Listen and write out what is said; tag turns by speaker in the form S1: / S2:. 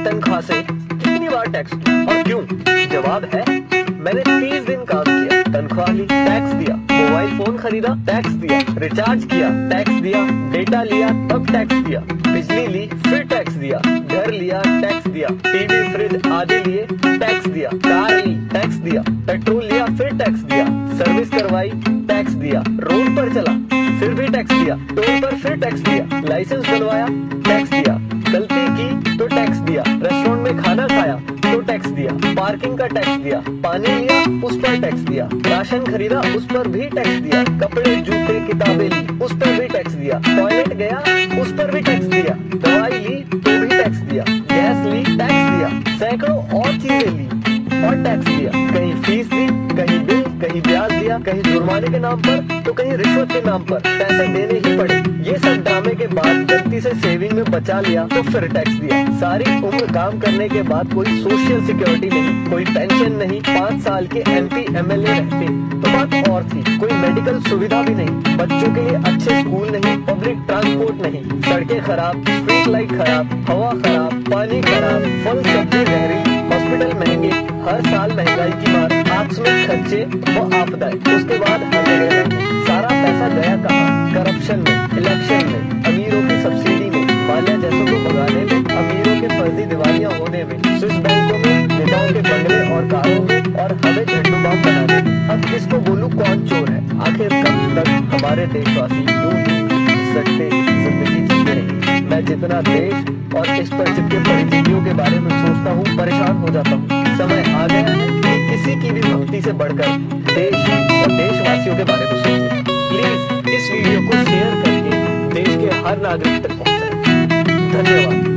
S1: तनख्वाह से कितनी बार टैक्स किया और क्यों? जवाब है, मैंने 30 दिन काम किया, तनख्वाह ली, टैक्स दिया, मोबाइल फोन खरीदा, टैक्स दिया, रिचार्ज किया, टैक्स दिया, डेटा लिया, तब टैक्स दिया, बिजली ली, फिर टैक्स दिया, घर लिया, टैक्स दिया, टीवी फ्रिज आदि लिए, टैक्स दिया, कार ली, टैक्स दिया, पेट्रोल लिया, फिर टैक्स दिया, सर्विस करवाई, टैक्स दिया, रोड पर चला, फिर भी टैक्स दिया, टोल पर फिर टैक्स दिया, लाइसेंस बनवाया, टैक्स दिया, गलती की तो टैक्स दिया, रेस्टोरेंट में खाना खाया तो टैक्स दिया, पार्किंग का टैक्स दिया, पानी लिया उस पर टैक्स दिया, राशन खरीदा उस पर भी टैक्स दिया, कपड़े जूते किताबें ली उस पर भी टैक्स दिया, टॉयलेट गया उस पर भी टैक्स दिया, दवाई ली तो भी टैक्स दिया, गैस ली टैक्स दिया, सैकड़ों और चीजें ली और टैक्स दिया, कहीं फीस दी, कहीं बिल, कहीं ब्याज दिया, कहीं जुर्माने के नाम पर तो कहीं रिश्वत के नाम पर पैसे देने ही पड़े। ये सब ड्रामे के बाद गलती से सेविंग में बचा लिया तो फिर टैक्स दिया। सारी उम्र काम करने के बाद कोई सोशल सिक्योरिटी नहीं, कोई पेंशन नहीं, 5 साल के MP MLA रहते तो बात और थी, कोई मेडिकल सुविधा भी नहीं, बच्चों के लिए अच्छे स्कूल नहीं, पब्लिक ट्रांसपोर्ट नहीं, सड़कें खराब, स्ट्रीट लाइट खराब, हवा खराब, पानी खराब, फल सब्जी जहरीली, हॉस्पिटल महंगे, हर साल महंगाई की मार, आकस्मिक खर्चे व आपदाएं, उसके बाद हर जगह महंगे। सारा पैसा गया कहाँ? करप्शन में, इलेक्शन में, अमीरों की सब्सिडी में, माल्या जैसों को भगाने में, अमीरों के फर्जी दिवालियां होने में, स्विस बैंकों में, नेताओं के बंगले और कारों में और हमें झंडू बाम बनाने में। अब किसको बोलूं कौन चोर है? आखिर कब तक हमारे देशवासी यूं ही सटते जिंदगी जीते रहेंगे? मैं जितना देश और इस पर चिपके परिस्थितियों के बारे में सोचता हूँ, परेशान हो जाता हूँ। समय आ गया है कि किसी की भी भक्ति से बढ़कर देश और देशवासियों के बारे में सोचें। प्लीज इस वीडियो को शेयर करके देश के हर नागरिक तक पहुंचाएं। धन्यवाद।